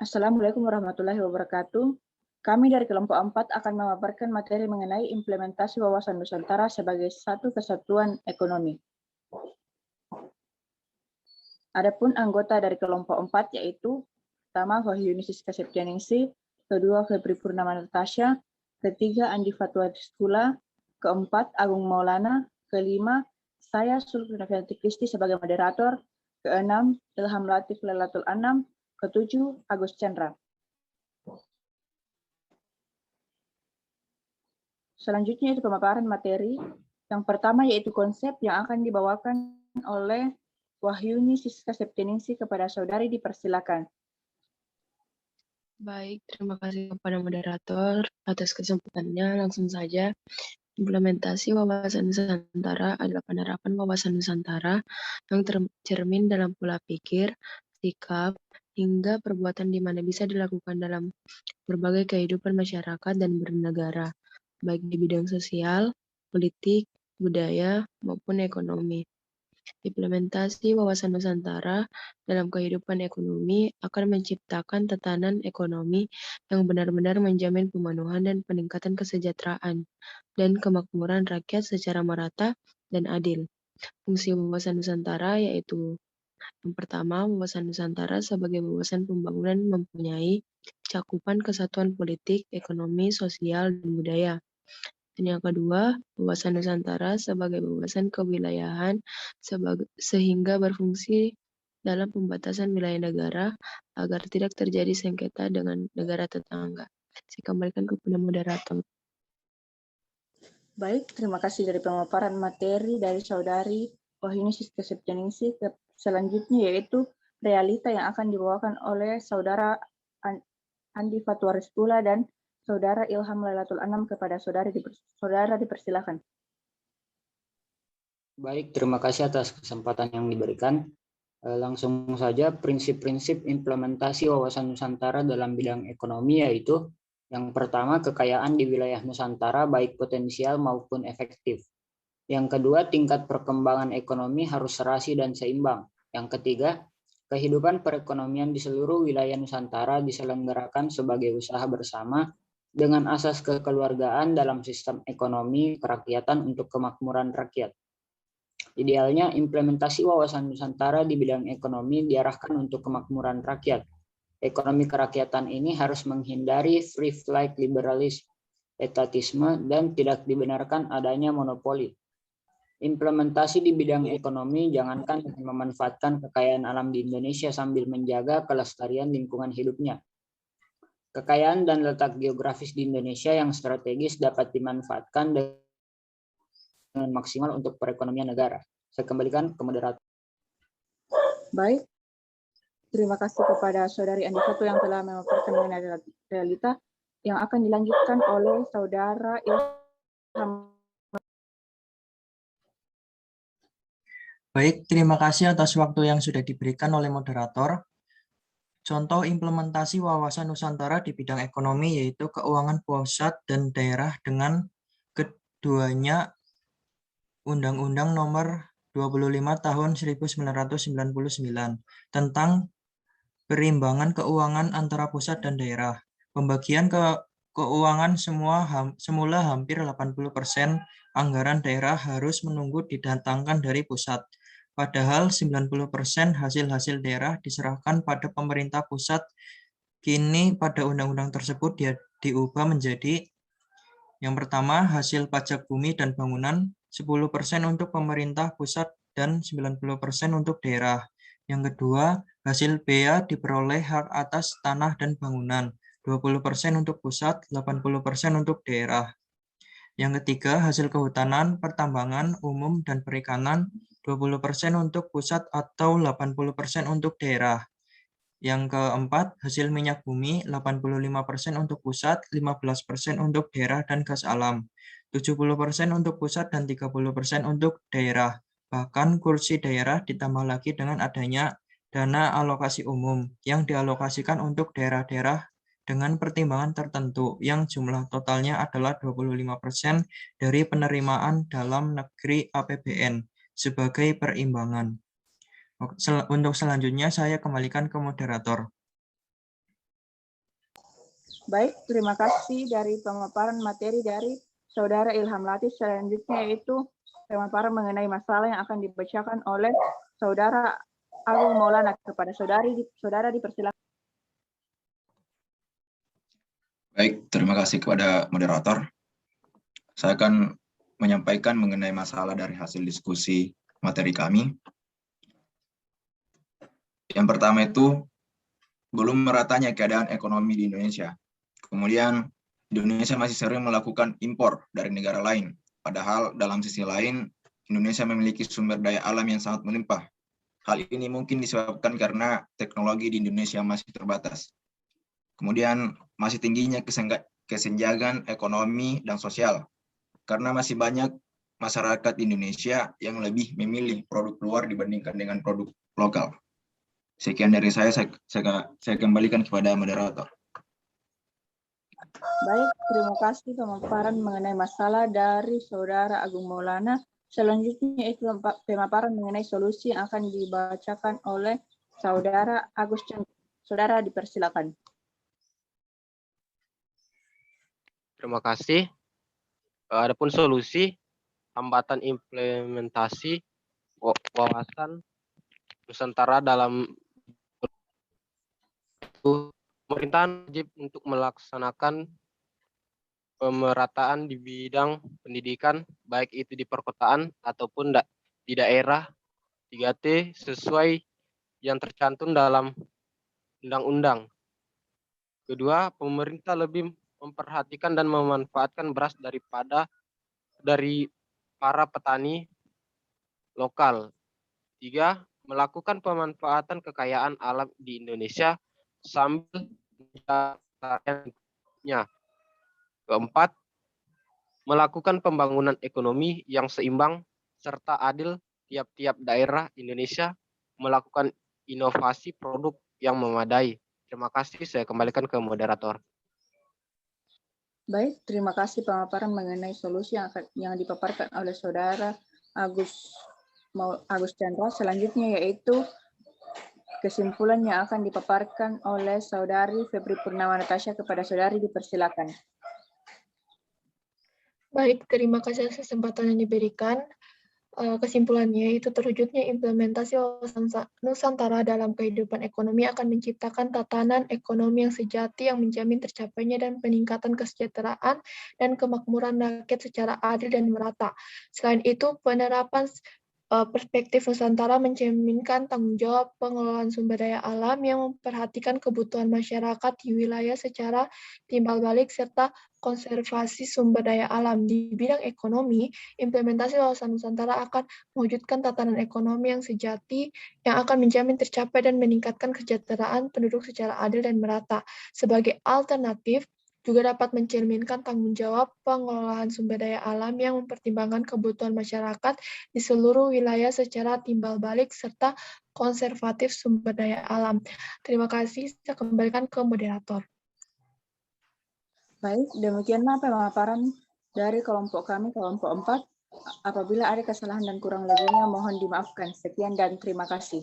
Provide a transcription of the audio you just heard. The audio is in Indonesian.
Assalamualaikum warahmatullahi wabarakatuh. Kami dari kelompok 4 akan memaparkan materi mengenai implementasi wawasan Nusantara sebagai satu kesatuan ekonomi. Adapun anggota dari kelompok 4 yaitu pertama Wahyuni Siska Septianingsih, kedua Febri Purnama Natasha, ketiga Andi Fatwa Skula, keempat Agung Maulana, kelima saya Sulfi Novianti Kristi sebagai moderator, keenam Ilham Latif Lailatul Anam, ketujuh Agus Chandra. Selanjutnya itu pemaparan materi. Yang pertama yaitu konsep yang akan dibawakan oleh Wahyuni Siska Septianingsih kepada saudari, dipersilakan. Baik, terima kasih kepada moderator atas kesempatannya. Langsung saja, implementasi wawasan Nusantara adalah penerapan wawasan Nusantara yang tercermin dalam pola pikir, sikap, hingga perbuatan di mana bisa dilakukan dalam berbagai kehidupan masyarakat dan bernegara, baik di bidang sosial, politik, budaya, maupun ekonomi. Implementasi wawasan Nusantara dalam kehidupan ekonomi akan menciptakan tatanan ekonomi yang benar-benar menjamin pemenuhan dan peningkatan kesejahteraan dan kemakmuran rakyat secara merata dan adil. Fungsi wawasan Nusantara yaitu yang pertama, wawasan Nusantara sebagai wawasan pembangunan mempunyai cakupan kesatuan politik, ekonomi, sosial, dan budaya. Dan yang kedua, wawasan Nusantara sebagai wawasan kewilayahan sehingga berfungsi dalam pembatasan wilayah negara agar tidak terjadi sengketa dengan negara tetangga. Saya kembalikan kepada moderator. Baik, terima kasih dari pemaparan materi dari saudari Wahyuni Siska Septianingsih. Selanjutnya yaitu realita yang akan dibawakan oleh saudara Andi Fatwa Rizkula dan saudara Ilham Lailatul Anam kepada saudara, dipersilakan. Baik, terima kasih atas kesempatan yang diberikan. Langsung saja, prinsip-prinsip implementasi wawasan Nusantara dalam bidang ekonomi yaitu yang pertama, kekayaan di wilayah Nusantara baik potensial maupun efektif. Yang kedua, tingkat perkembangan ekonomi harus serasi dan seimbang. Yang ketiga, kehidupan perekonomian di seluruh wilayah Nusantara diselenggarakan sebagai usaha bersama dengan asas kekeluargaan dalam sistem ekonomi kerakyatan untuk kemakmuran rakyat. Idealnya, implementasi wawasan Nusantara di bidang ekonomi diarahkan untuk kemakmuran rakyat. Ekonomi kerakyatan ini harus menghindari free flight liberalisme, etatisme, dan tidak dibenarkan adanya monopoli. Implementasi di bidang ekonomi jangankan memanfaatkan kekayaan alam di Indonesia sambil menjaga kelestarian lingkungan hidupnya. Kekayaan dan letak geografis di Indonesia yang strategis dapat dimanfaatkan dengan maksimal untuk perekonomian negara. Saya kembalikan ke moderator. Baik, terima kasih kepada saudari Andi Fatwa yang telah memaparkan mengenai realita yang akan dilanjutkan oleh saudara Ilham. Baik, terima kasih atas waktu yang sudah diberikan oleh moderator. Contoh implementasi wawasan Nusantara di bidang ekonomi yaitu keuangan pusat dan daerah dengan keduanya Undang-Undang Nomor 25 Tahun 1999 tentang perimbangan keuangan antara pusat dan daerah. Pembagian keuangan semula hampir 80% anggaran daerah harus menunggu didatangkan dari pusat. Padahal 90% hasil-hasil daerah diserahkan pada pemerintah pusat. Kini pada undang-undang tersebut diubah menjadi yang pertama, hasil pajak bumi dan bangunan 10% untuk pemerintah pusat dan 90% untuk daerah. Yang kedua, hasil bea diperoleh hak atas tanah dan bangunan 20% untuk pusat, 80% untuk daerah. Yang ketiga, hasil kehutanan, pertambangan, umum, dan perikanan 20% untuk pusat atau 80% untuk daerah. Yang keempat, hasil minyak bumi 85% untuk pusat, 15% untuk daerah dan gas alam, 70% untuk pusat dan 30% untuk daerah. Bahkan kursi daerah ditambah lagi dengan adanya dana alokasi umum yang dialokasikan untuk daerah-daerah dengan pertimbangan tertentu yang jumlah totalnya adalah 25% dari penerimaan dalam negeri APBN sebagai perimbangan. Untuk selanjutnya saya kembalikan ke moderator. Baik, terima kasih dari pemaparan materi dari Saudara Ilham Latif. Selanjutnya yaitu pemaparan mengenai masalah yang akan dibacakan oleh Saudara Agung Maulana. Kepada saudara dipersilakan. Baik, terima kasih kepada moderator. Saya akan menyampaikan mengenai masalah dari hasil diskusi materi kami. Yang pertama itu, belum meratanya keadaan ekonomi di Indonesia. Kemudian, Indonesia masih sering melakukan impor dari negara lain. Padahal dalam sisi lain, Indonesia memiliki sumber daya alam yang sangat melimpah. Hal ini mungkin disebabkan karena teknologi di Indonesia masih terbatas. Kemudian, masih tingginya kesenjangan ekonomi dan sosial. Karena masih banyak masyarakat Indonesia yang lebih memilih produk luar dibandingkan dengan produk lokal. Sekian dari saya kembalikan kepada moderator. Baik, terima kasih pemaparan mengenai masalah dari Saudara Agung Maulana. Selanjutnya itu pemaparan mengenai solusi yang akan dibacakan oleh Saudara Agus Chandra. Saudara dipersilakan. Terima kasih. Adapun solusi hambatan implementasi wawasan Nusantara dalam pemerintahan wajib untuk melaksanakan pemerataan di bidang pendidikan, baik itu di perkotaan ataupun di daerah 3T sesuai yang tercantum dalam undang-undang. Kedua, pemerintah lebih memperhatikan dan memanfaatkan beras dari para petani lokal. 3, melakukan pemanfaatan kekayaan alam di Indonesia sambil menjaga. 4, melakukan pembangunan ekonomi yang seimbang serta adil. Tiap-tiap daerah Indonesia melakukan inovasi produk yang memadai. Terima kasih, saya kembalikan ke moderator. Baik, terima kasih pemaparan mengenai solusi yang dipaparkan oleh Saudara Agus Chandra. Selanjutnya yaitu kesimpulan yang akan dipaparkan oleh Saudari Febri Purnama Natasha. Kepada saudari dipersilakan. Baik, terima kasih atas kesempatan yang diberikan. Kesimpulannya itu terwujudnya implementasi wawasan Nusantara dalam kehidupan ekonomi akan menciptakan tatanan ekonomi yang sejati yang menjamin tercapainya dan peningkatan kesejahteraan dan kemakmuran rakyat secara adil dan merata. Selain itu, penerapan perspektif Nusantara mencerminkan tanggung jawab pengelolaan sumber daya alam yang memperhatikan kebutuhan masyarakat di wilayah secara timbal balik serta konservasi sumber daya alam. Di bidang ekonomi, implementasi wawasan Nusantara akan mewujudkan tatanan ekonomi yang sejati yang akan menjamin tercapai dan meningkatkan kesejahteraan penduduk secara adil dan merata. Sebagai alternatif, juga dapat mencerminkan tanggung jawab pengelolaan sumber daya alam yang mempertimbangkan kebutuhan masyarakat di seluruh wilayah secara timbal balik serta konservatif sumber daya alam. Terima kasih, saya kembalikan ke moderator. Baik, demikianlah pemaparan dari kelompok kami, kelompok 4. Apabila ada kesalahan dan kurang lebihnya, mohon dimaafkan. Sekian dan terima kasih.